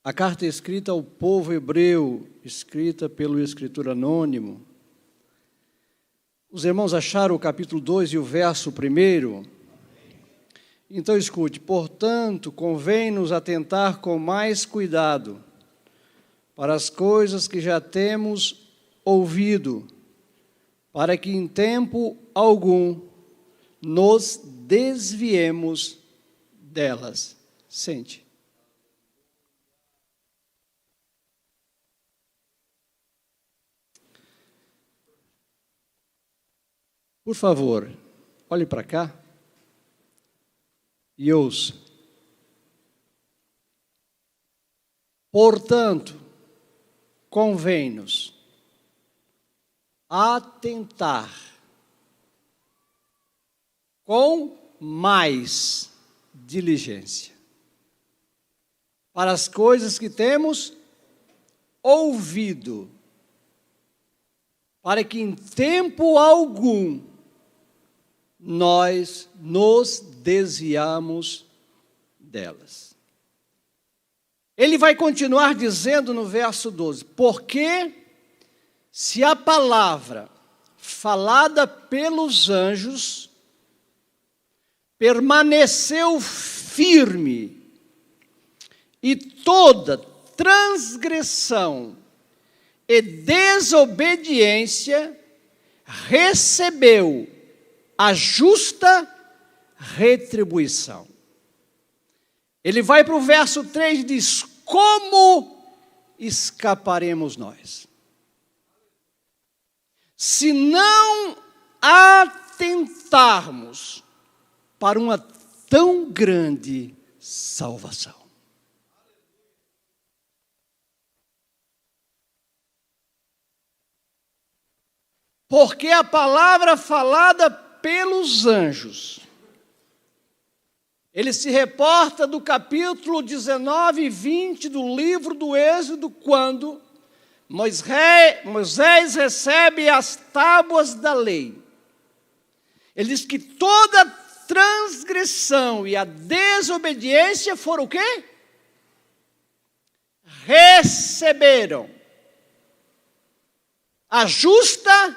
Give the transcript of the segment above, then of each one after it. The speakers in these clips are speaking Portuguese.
A carta escrita ao povo hebreu, escrita pelo escritor anônimo. Os irmãos acharam o capítulo 2 e o verso 1? Então escute: portanto, convém-nos atentar com mais cuidado para as coisas que já temos ouvido, para que em tempo algum nos desviemos delas. Sente. Por favor, olhe para cá e ouça. Portanto, convém-nos atentar com mais diligência para as coisas que temos ouvido, para que em tempo algum nós nos desviamos delas. Ele vai continuar dizendo no verso 12: porque se a palavra falada pelos anjos permaneceu firme, e toda transgressão e desobediência recebeu a justa retribuição. Ele vai para o verso 3 e diz: como escaparemos nós? Se não atentarmos para uma tão grande salvação. Porque a palavra falada pelos anjos, ele se reporta do capítulo 19 e 20 do livro do Êxodo, quando Moisés recebe as tábuas da lei. Ele diz que toda transgressão e a desobediência foram o quê? Receberam a justa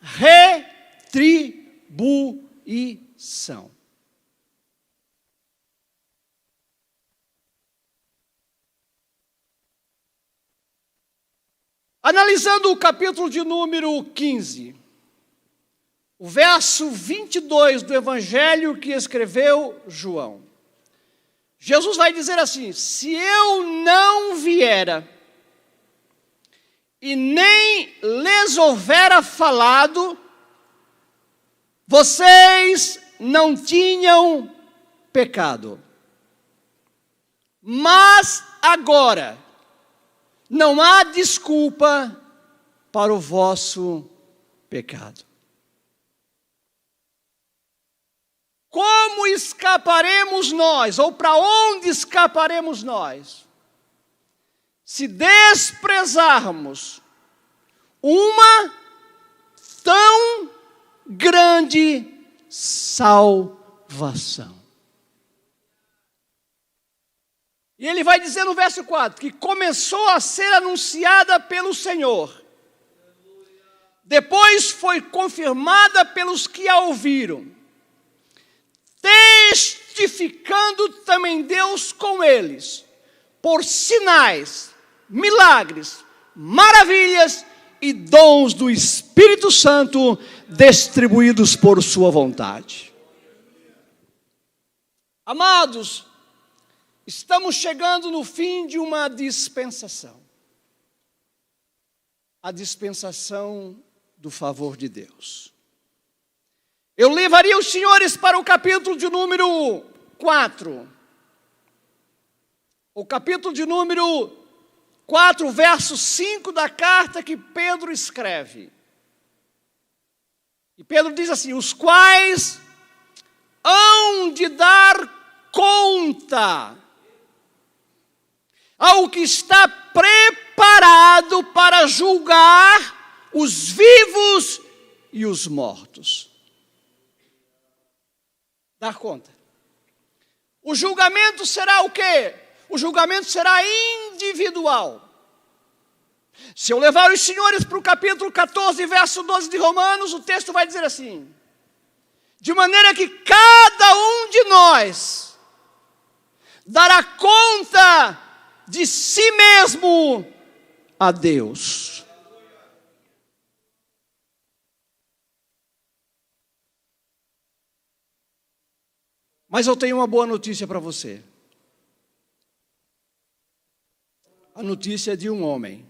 retribuição. Analisando o capítulo de número 15, o verso 22 do evangelho que escreveu João, Jesus vai dizer assim: se eu não viera e nem lhes houvera falado, vocês não tinham pecado. Mas agora não há desculpa para o vosso pecado. Como escaparemos nós, ou para onde escaparemos nós, se desprezarmos uma tão grande salvação? E ele vai dizer no verso 4, que começou a ser anunciada pelo Senhor, depois foi confirmada pelos que a ouviram, testificando também Deus com eles, por sinais, milagres, maravilhas e dons do Espírito Santo distribuídos por sua vontade. Amados, estamos chegando no fim de uma dispensação. A dispensação do favor de Deus. Eu levaria os senhores para o capítulo de número 4. O capítulo de número 4, verso 5 da carta que Pedro escreve. E Pedro diz assim: os quais hão de dar conta ao que está preparado para julgar os vivos e os mortos. Dar conta. O julgamento será o quê? o julgamento será individual. Se eu levar os senhores para o capítulo 14, verso 12 de Romanos, o texto vai dizer assim: de maneira que cada um de nós dará conta de si mesmo a Deus. Mas eu tenho uma boa notícia para você. A notícia é de um homem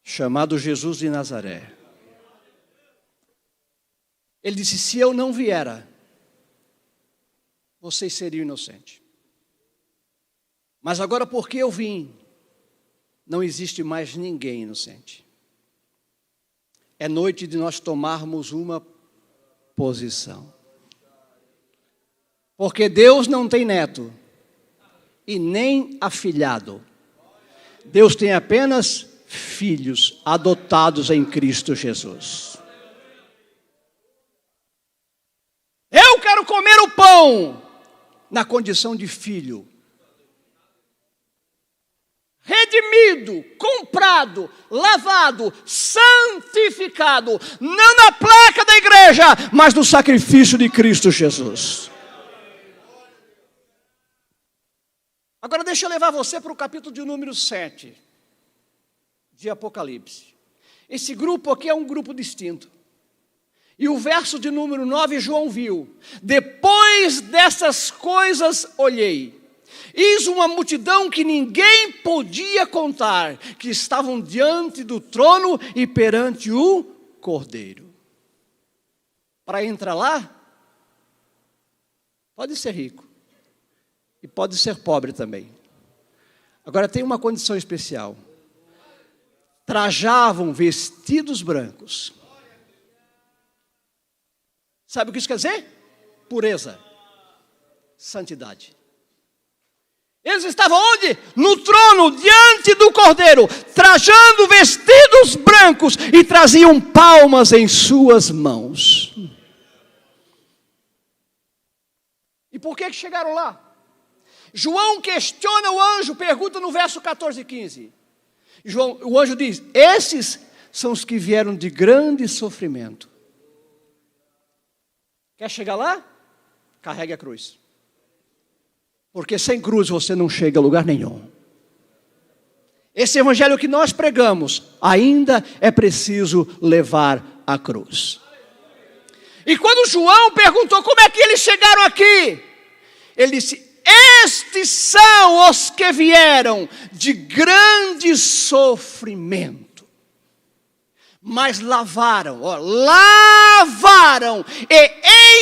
chamado Jesus de Nazaré. Ele disse: se eu não viera, vocês seriam inocentes. Mas agora, porque eu vim, não existe mais ninguém inocente. É noite de nós tomarmos uma posição. Porque Deus não tem neto e nem afilhado. Deus tem apenas filhos adotados em Cristo Jesus. Eu quero comer o pão na condição de filho. Redimido, comprado, lavado, santificado, não na placa da igreja, mas no sacrifício de Cristo Jesus. Agora deixa eu levar você para o capítulo de número 7 de Apocalipse. Esse grupo aqui é um grupo distinto. E o verso de número 9, João viu: depois dessas coisas olhei, eis uma multidão que ninguém podia contar, que estavam diante do trono e perante o Cordeiro. Para entrar lá, pode ser rico e pode ser pobre também. Agora tem uma condição especial: trajavam vestidos brancos. Sabe o que isso quer dizer? Pureza, santidade. Eles estavam onde? No trono, diante do Cordeiro, trajando vestidos brancos e traziam palmas em suas mãos. E por que chegaram lá? João questiona o anjo, pergunta no verso 14 e 15. O anjo diz: esses são os que vieram de grande sofrimento. Quer chegar lá? Carregue a cruz. Porque sem cruz você não chega a lugar nenhum. Esse evangelho que nós pregamos, ainda é preciso levar a cruz. E quando João perguntou como é que eles chegaram aqui, ele disse: estes são os que vieram de grande sofrimento. Mas lavaram e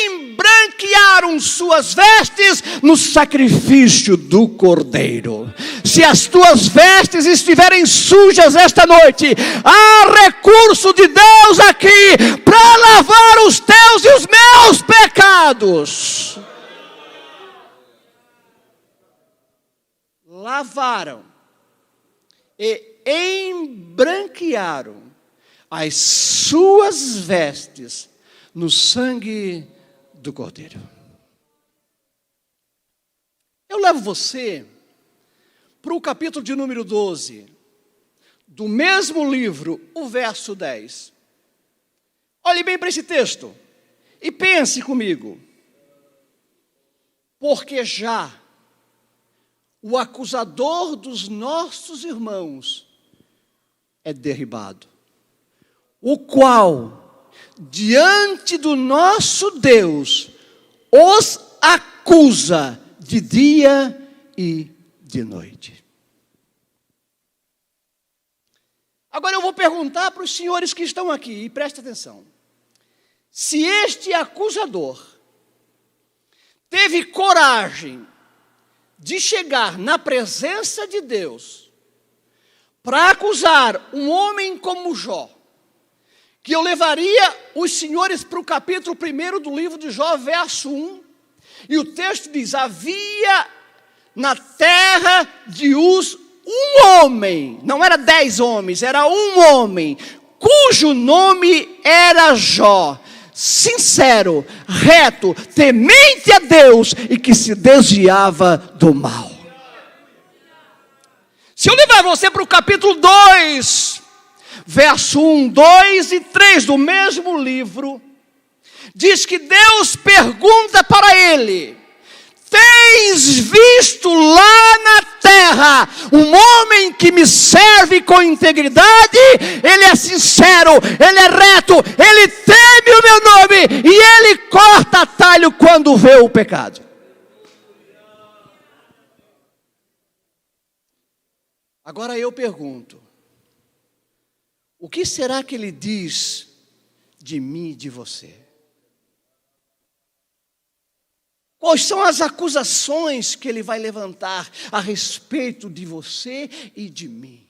embranquearam suas vestes no sacrifício do Cordeiro. Se as tuas vestes estiverem sujas esta noite, há recurso de Deus aqui para lavar os teus e os meus pecados. Lavaram e embranquearam as suas vestes no sangue do Cordeiro. Eu levo você para o capítulo de número 12, do mesmo livro, o verso 10. Olhe bem para esse texto e pense comigo. Porque já o acusador dos nossos irmãos é derribado, o qual, diante do nosso Deus, os acusa de dia e de noite. Agora eu vou perguntar para os senhores que estão aqui, e preste atenção: se este acusador teve coragem de chegar na presença de Deus para acusar um homem como Jó, que eu levaria os senhores para o capítulo 1 do livro de Jó, verso 1, e o texto diz: havia na terra de Uz um homem, não era 10 homens, era um homem, cujo nome era Jó. sincero, reto, temente a Deus e que se desviava do mal. Se eu levar você para o capítulo 2, verso 1, 2 e 3 do mesmo livro, diz que Deus pergunta para ele: tens visto lá na terra um homem que me serve com integridade? Ele é sincero, ele é reto, ele teme o meu nome e ele corta atalho quando vê o pecado. Agora eu pergunto: o que será que ele diz de mim e de você? Quais são as acusações que ele vai levantar a respeito de você e de mim?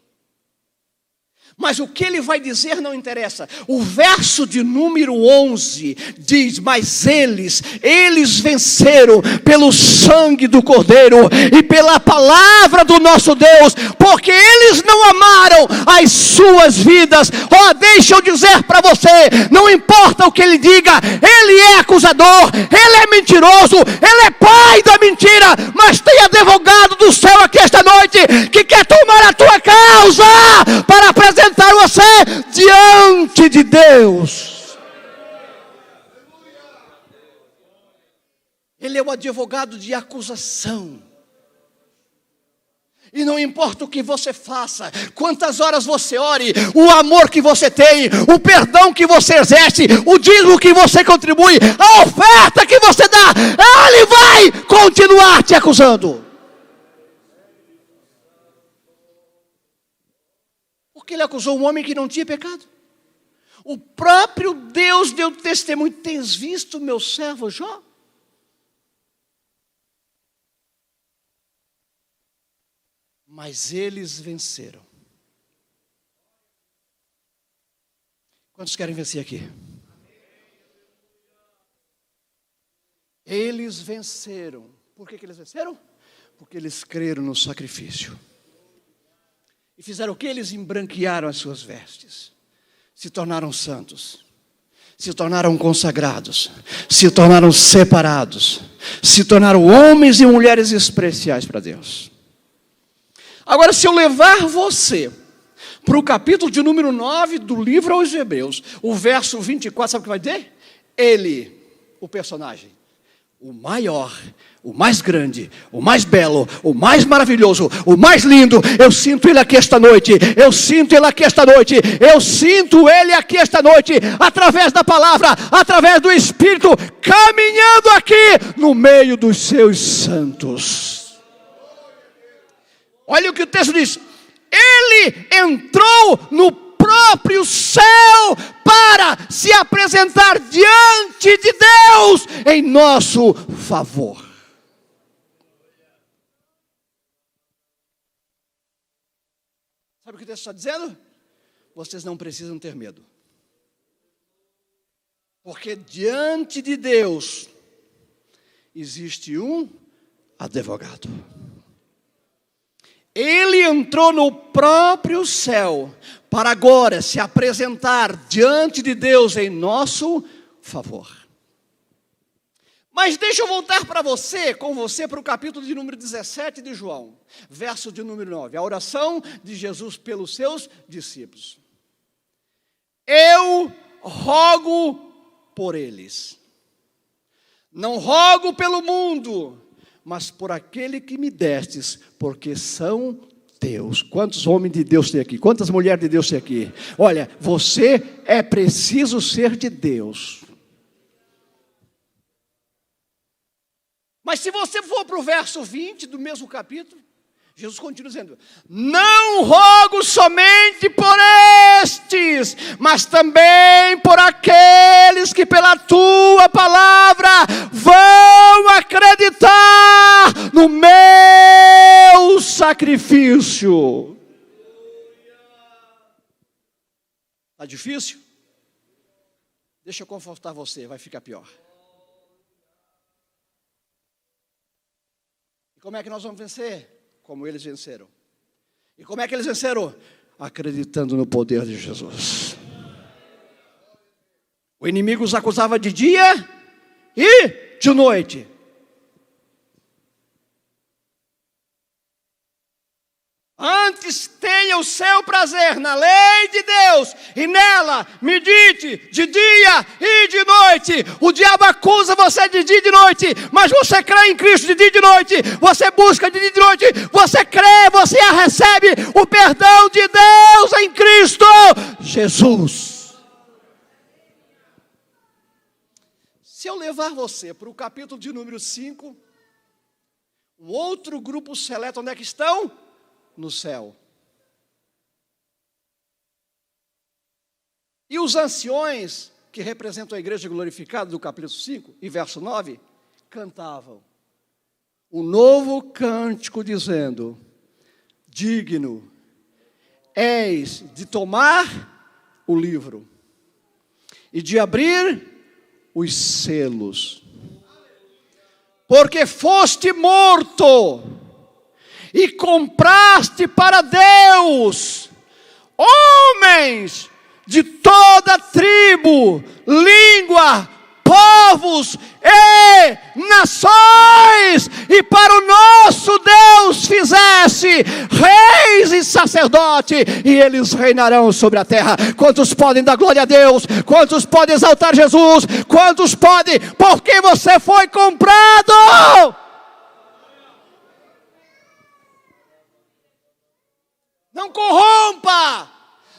Mas o que ele vai dizer não interessa. O verso de número 11 diz: mas eles venceram pelo sangue do Cordeiro e pela palavra do nosso Deus, porque eles não amaram as suas vidas. Deixa eu dizer para você, não importa o que ele diga, ele é acusador, ele é mentiroso, ele é pai da mentira, mas tem advogado do céu aqui esta noite, que quer tomar a tua causa, para apresentar você diante de Deus. Ele é o advogado de acusação. E não importa o que você faça, quantas horas você ore, o amor que você tem, o perdão que você exerce, o dízimo que você contribui, a oferta que você dá, ele vai continuar te acusando. Porque ele acusou um homem que não tinha pecado. O próprio Deus deu testemunho: tens visto meu servo Jó? Mas eles venceram. Quantos querem vencer aqui? Eles venceram. Por que eles venceram? Porque eles creram no sacrifício. E fizeram o que? Eles embranquearam as suas vestes. Se tornaram santos. Se tornaram consagrados. Se tornaram separados. Se tornaram homens e mulheres especiais para Deus. Agora, se eu levar você para o capítulo de número 9 do livro aos Hebreus, o verso 24, sabe o que vai dizer? Ele, o personagem, o maior, o mais grande, o mais belo, o mais maravilhoso, o mais lindo, eu sinto ele aqui esta noite, eu sinto ele aqui esta noite, eu sinto ele aqui esta noite, através da palavra, através do Espírito, caminhando aqui no meio dos seus santos. Olha o que o texto diz: ele entrou no próprio céu para se apresentar diante de Deus em nosso favor. Sabe o que o texto está dizendo? Vocês não precisam ter medo. Porque diante de Deus existe um advogado. Ele entrou no próprio céu para agora se apresentar diante de Deus em nosso favor. Mas deixa eu voltar com você para o capítulo de número 17 de João, verso de número 9, a oração de Jesus pelos seus discípulos. Eu rogo por eles, não rogo pelo mundo, mas por aquele que me destes, porque são teus. Quantos homens de Deus tem aqui? Quantas mulheres de Deus tem aqui? Olha, você é preciso ser de Deus. Mas se você for para o verso 20 do mesmo capítulo, Jesus continua dizendo: não rogo somente por estes, mas também por aqueles que pela tua palavra vão acreditar no meu sacrifício. Está difícil? Deixa eu confortar você, vai ficar pior. E como é que nós vamos vencer? Como eles venceram. E como é que eles venceram? Acreditando no poder de Jesus. O inimigo os acusava de dia e de noite. Antes tenha o seu prazer na lei de Deus, e nela medite de dia e de noite. O diabo acusa você de dia e de noite, mas você crê em Cristo de dia e de noite. Você busca de dia e de noite, você crê, você recebe o perdão de Deus em Cristo Jesus. Se eu levar você para o capítulo de número 5, um outro grupo seleto, onde é que estão? No céu. E os anciões, que representam a igreja glorificada do capítulo 5 e verso 9, cantavam um novo cântico dizendo: digno és de tomar o livro e de abrir os selos, porque foste morto e compraste para Deus homens de toda tribo, língua, povos e nações, e para o nosso Deus fizeste reis e sacerdote, e eles reinarão sobre a terra. Quantos podem dar glória a Deus? Quantos podem exaltar Jesus? Quantos podem? Porque você foi comprado. Não corrompa,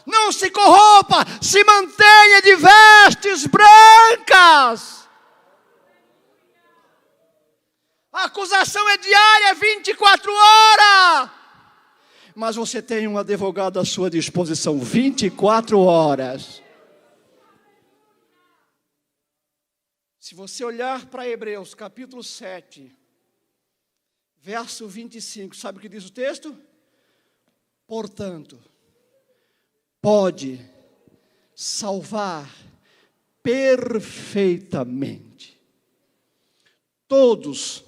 não se corrompa, se mantenha de vestes brancas. A acusação é diária, 24 horas. Mas você tem um advogado à sua disposição, 24 horas. Se você olhar para Hebreus, capítulo 7, verso 25, sabe o que diz o texto? Portanto, pode salvar perfeitamente todos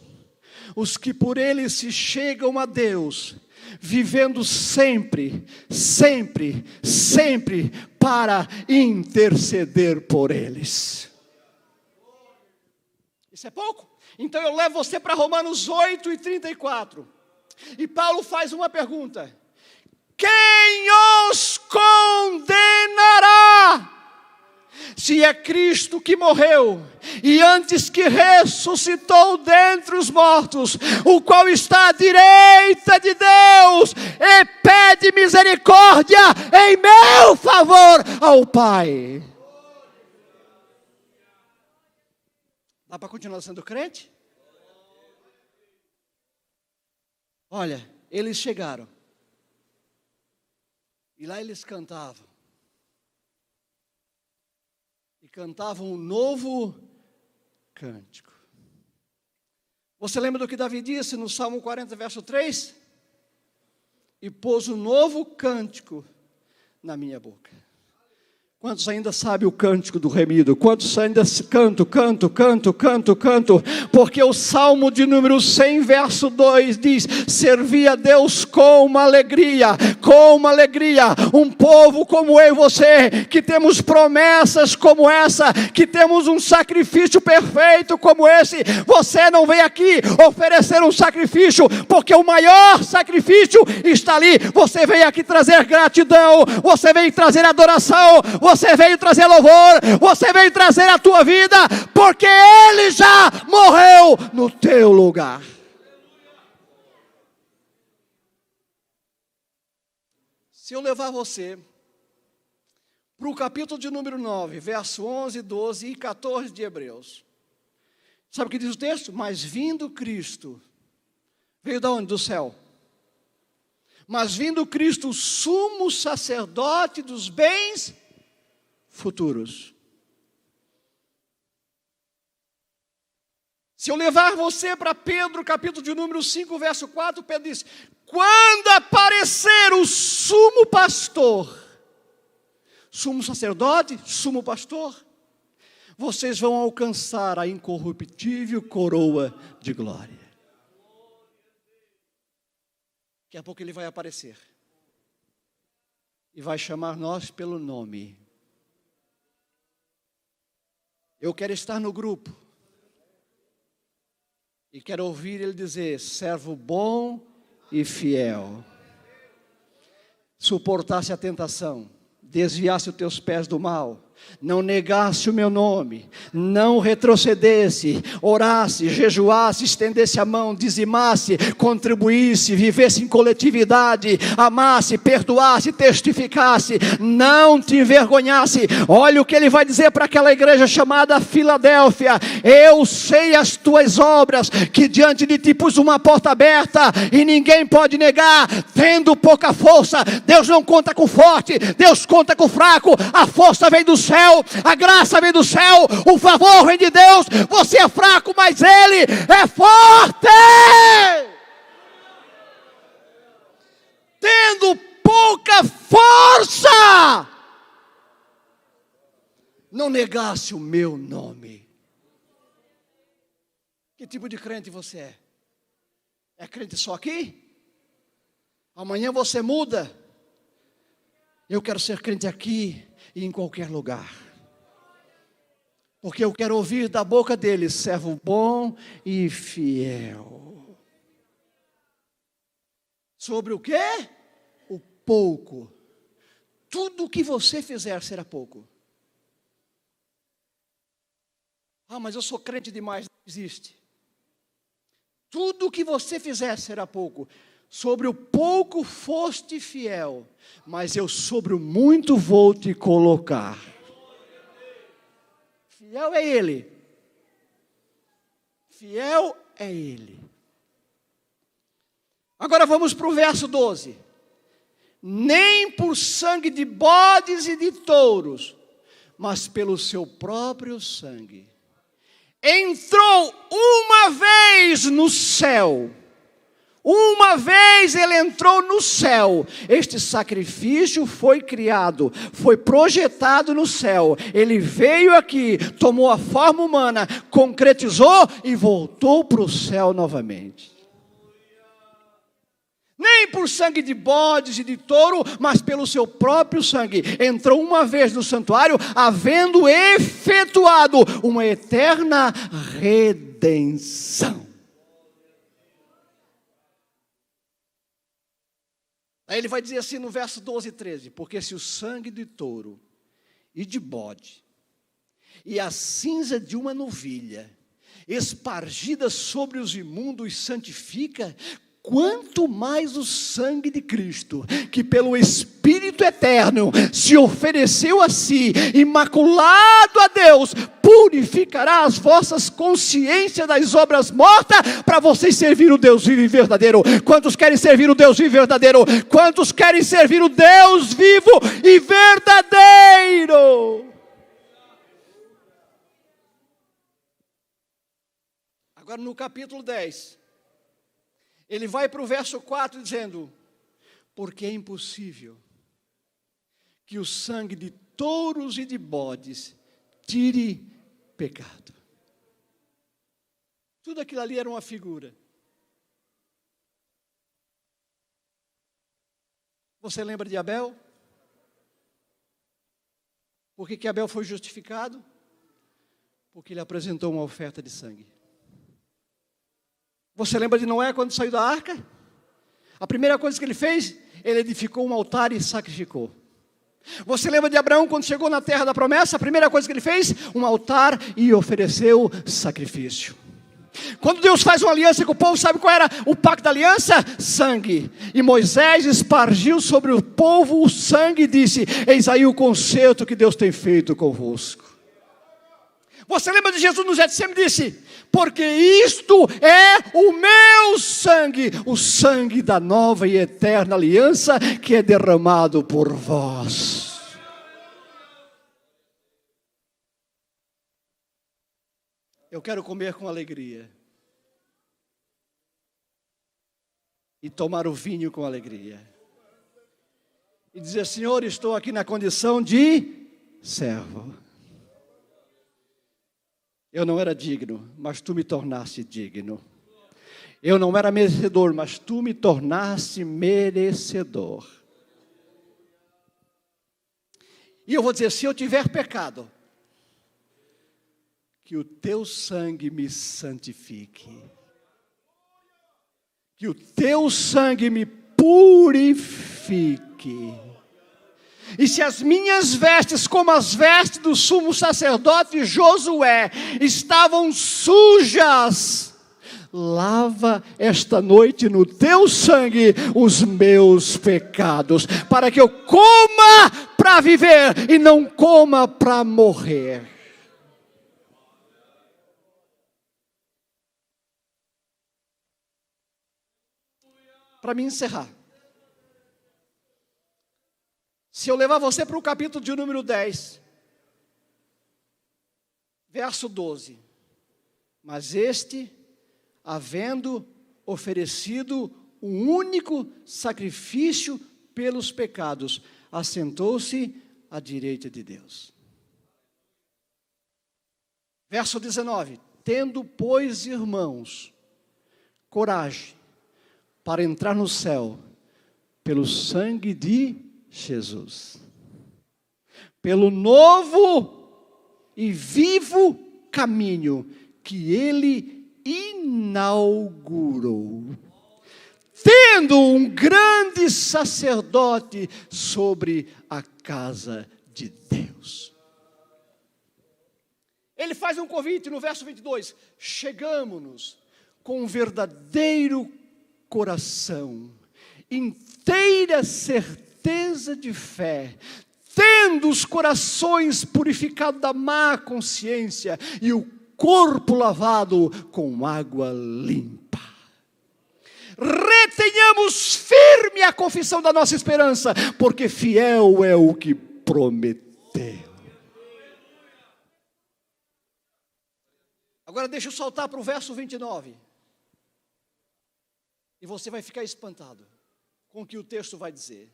os que por ele se chegam a Deus, vivendo sempre, sempre, sempre para interceder por eles. Isso é pouco? Então eu levo você para Romanos 8 e 34. E Paulo faz uma pergunta: quem os condenará? Se é Cristo que morreu, e antes que ressuscitou dentre os mortos, o qual está à direita de Deus, e pede misericórdia em meu favor ao Pai. Dá para continuar sendo crente? Olha, eles chegaram. E lá eles cantavam. E cantavam um novo cântico. Você lembra do que Davi disse no Salmo 40, verso 3? E pôs um novo cântico na minha boca. Quantos ainda sabem o cântico do remido? Quantos ainda canto? Porque o Salmo de número 100, verso 2 diz: servir a Deus com uma alegria, um povo como eu e você, que temos promessas como essa, que temos um sacrifício perfeito como esse. Você não vem aqui oferecer um sacrifício, porque o maior sacrifício está ali. Você veio aqui trazer gratidão, você veio trazer adoração, você veio trazer louvor, você veio trazer a tua vida, porque Ele já morreu no teu lugar. Se eu levar você para o capítulo de número 9, verso 11, 12 e 14 de Hebreus, sabe o que diz o texto? Mas vindo Cristo, veio de onde? Do céu. Mas vindo Cristo, sumo sacerdote dos bens futuros. Se eu levar você para Pedro, capítulo de número 5, verso 4, Pedro diz: quando aparecer o sumo pastor, sumo sacerdote, sumo pastor, vocês vão alcançar a incorruptível coroa de glória. Daqui a pouco ele vai aparecer e vai chamar nós pelo nome. Eu quero estar no grupo. E quero ouvir ele dizer: servo bom e fiel. Suportasse a tentação, desviasse os teus pés do mal, não negasse o meu nome, não retrocedesse, orasse, jejuasse, estendesse a mão, dizimasse, contribuísse, vivesse em coletividade, amasse, perdoasse, testificasse, não te envergonhasse. Olha o que ele vai dizer para aquela igreja chamada Filadélfia: eu sei as tuas obras, que diante de ti pus uma porta aberta e ninguém pode negar. Tendo pouca força, Deus não conta com o forte, Deus conta com o fraco. A força vem do céu, a graça vem do céu, o favor vem de Deus. Você é fraco, mas Ele é forte. Tendo pouca força, não negasse o meu nome. Que tipo de crente você é? É crente só aqui? Amanhã você muda. Eu quero ser crente aqui e em qualquer lugar, porque eu quero ouvir da boca dele: servo bom e fiel. Sobre o quê? O pouco. Tudo o que você fizer será pouco. Ah, mas eu sou crente demais. Não existe. Tudo o que você fizer será pouco. Sobre o pouco foste fiel, mas eu sobre o muito vou te colocar. Fiel é Ele. Fiel é Ele. Agora vamos para o verso 12. Nem por sangue de bodes e de touros, mas pelo seu próprio sangue, entrou uma vez no céu. Uma vez ele entrou no céu. Este sacrifício foi criado, foi projetado no céu. Ele veio aqui, tomou a forma humana, concretizou e voltou para o céu novamente. Nem por sangue de bodes e de touro, mas pelo seu próprio sangue, entrou uma vez no santuário, havendo efetuado uma eterna redenção. Aí ele vai dizer assim no verso 12 e 13: porque se o sangue de touro e de bode e a cinza de uma novilha espargida sobre os imundos santifica, quanto mais o sangue de Cristo, que pelo Espírito eterno se ofereceu a si, imaculado a Deus, purificará as vossas consciências das obras mortas, para vocês servir o Deus vivo e verdadeiro. Quantos querem servir o Deus vivo e verdadeiro? Quantos querem servir o Deus vivo e verdadeiro? Agora no capítulo 10, ele vai para o verso 4 dizendo: porque é impossível que o sangue de touros e de bodes tire pecado. Tudo aquilo ali era uma figura. Você lembra de Abel? Por que Abel foi justificado? Porque ele apresentou uma oferta de sangue. Você lembra de Noé quando saiu da arca? A primeira coisa que ele fez, ele edificou um altar e sacrificou. Você lembra de Abraão quando chegou na terra da promessa? A primeira coisa que ele fez, um altar e ofereceu sacrifício. Quando Deus faz uma aliança com o povo, sabe qual era o pacto da aliança? Sangue. E Moisés espargiu sobre o povo o sangue e disse: eis aí o concerto que Deus tem feito convosco. Você lembra de Jesus no Getsemane? Disse: porque isto é o meu sangue, o sangue da nova e eterna aliança, que é derramado por vós. Eu quero comer com alegria e tomar o vinho com alegria e dizer: Senhor, estou aqui na condição de servo. Eu não era digno, mas tu me tornaste digno. Eu não era merecedor, mas tu me tornaste merecedor. E eu vou dizer: se eu tiver pecado, que o teu sangue me santifique, que o teu sangue me purifique. E se as minhas vestes, como as vestes do sumo sacerdote Josué, estavam sujas, lava esta noite no teu sangue os meus pecados, para que eu coma para viver e não coma para morrer. Para me encerrar, se eu levar você para o capítulo de número 10, verso 12, mas este, havendo oferecido um único sacrifício pelos pecados, assentou-se à direita de Deus. Verso 19, tendo, pois, irmãos, coragem para entrar no céu, pelo sangue de Jesus, pelo novo e vivo caminho que Ele inaugurou, tendo um grande sacerdote sobre a casa de Deus. Ele faz um convite no verso 22, chegamo-nos com um verdadeiro coração, inteira certeza de fé, tendo os corações purificados da má consciência e o corpo lavado com água limpa. Retenhamos firme a confissão da nossa esperança, porque fiel é o que prometeu. Agora deixa eu saltar para o verso 29. E você vai ficar espantado com o que o texto vai dizer.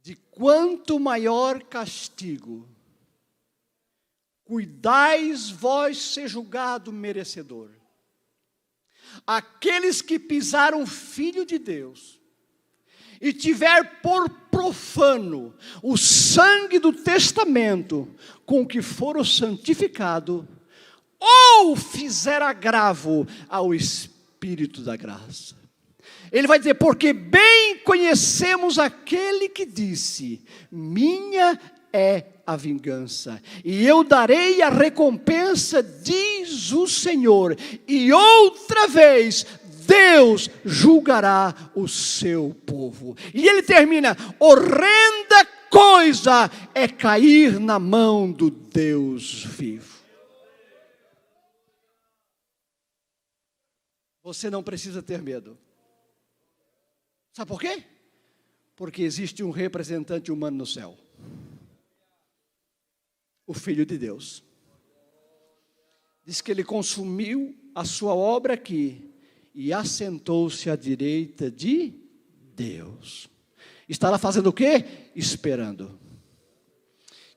De quanto maior castigo, cuidais vós ser julgado merecedor. Aqueles que pisaram o Filho de Deus, e tiver por profano o sangue do testamento, com que foram santificados, ou fizer agravo ao Espírito da graça. Ele vai dizer, porque bem conhecemos aquele que disse, minha é a vingança, e eu darei a recompensa, diz o Senhor. E outra vez, Deus julgará o seu povo. E ele termina, horrenda coisa é cair na mão do Deus vivo. Você não precisa ter medo. Sabe por quê? Porque existe um representante humano no céu. O Filho de Deus. Diz que ele consumiu a sua obra aqui e assentou-se à direita de Deus. Está lá fazendo o quê? Esperando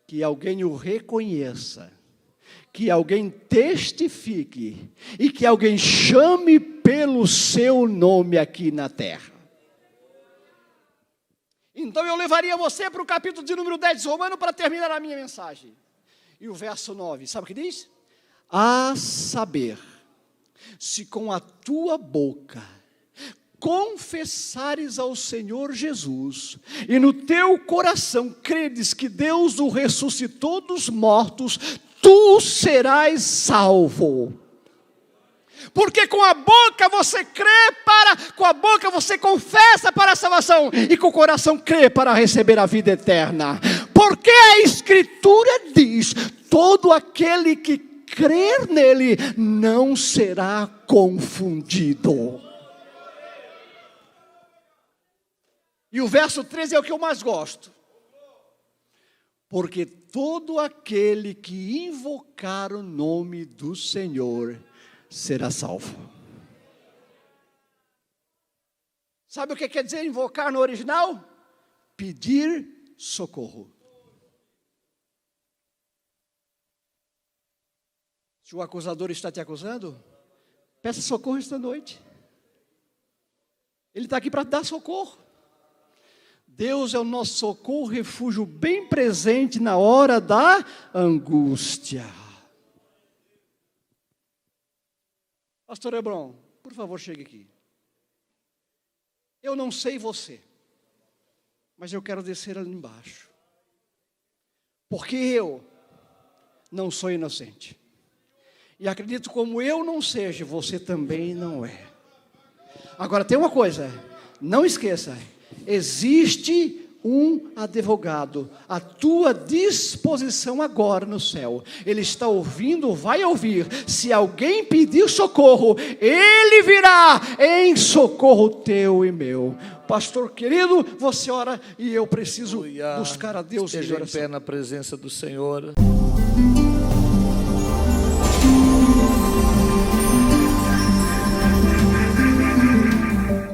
que alguém o reconheça, que alguém testifique e que alguém chame pelo seu nome aqui na terra. Então eu levaria você para o capítulo de número 10 de Romanos para terminar a minha mensagem. E o verso 9, sabe o que diz? A saber, se com a tua boca confessares ao Senhor Jesus, e no teu coração credes que Deus o ressuscitou dos mortos, tu serás salvo. Porque com a boca você crê com a boca você confessa para a salvação, e com o coração crê para receber a vida eterna. Porque a Escritura diz, todo aquele que crer nele não será confundido. E o verso 13 é o que eu mais gosto. Porque todo aquele que invocar o nome do Senhor será salvo. Sabe o que quer dizer invocar no original? Pedir socorro. Se o acusador está te acusando, peça socorro esta noite. Ele está aqui para te dar socorro. Deus é o nosso socorro, refúgio bem presente na hora da angústia. Pastor Hebron, por favor, chegue aqui. Eu não sei você, mas eu quero descer ali embaixo. Porque eu não sou inocente. E acredito como eu não seja, você também não é. Agora tem uma coisa, não esqueça, existe um advogado à tua disposição agora no céu. Ele está ouvindo, vai ouvir. Se alguém pedir socorro, ele virá em socorro teu e meu. Pastor querido, você ora e eu preciso buscar a Deus. Esteja em pé na presença do Senhor.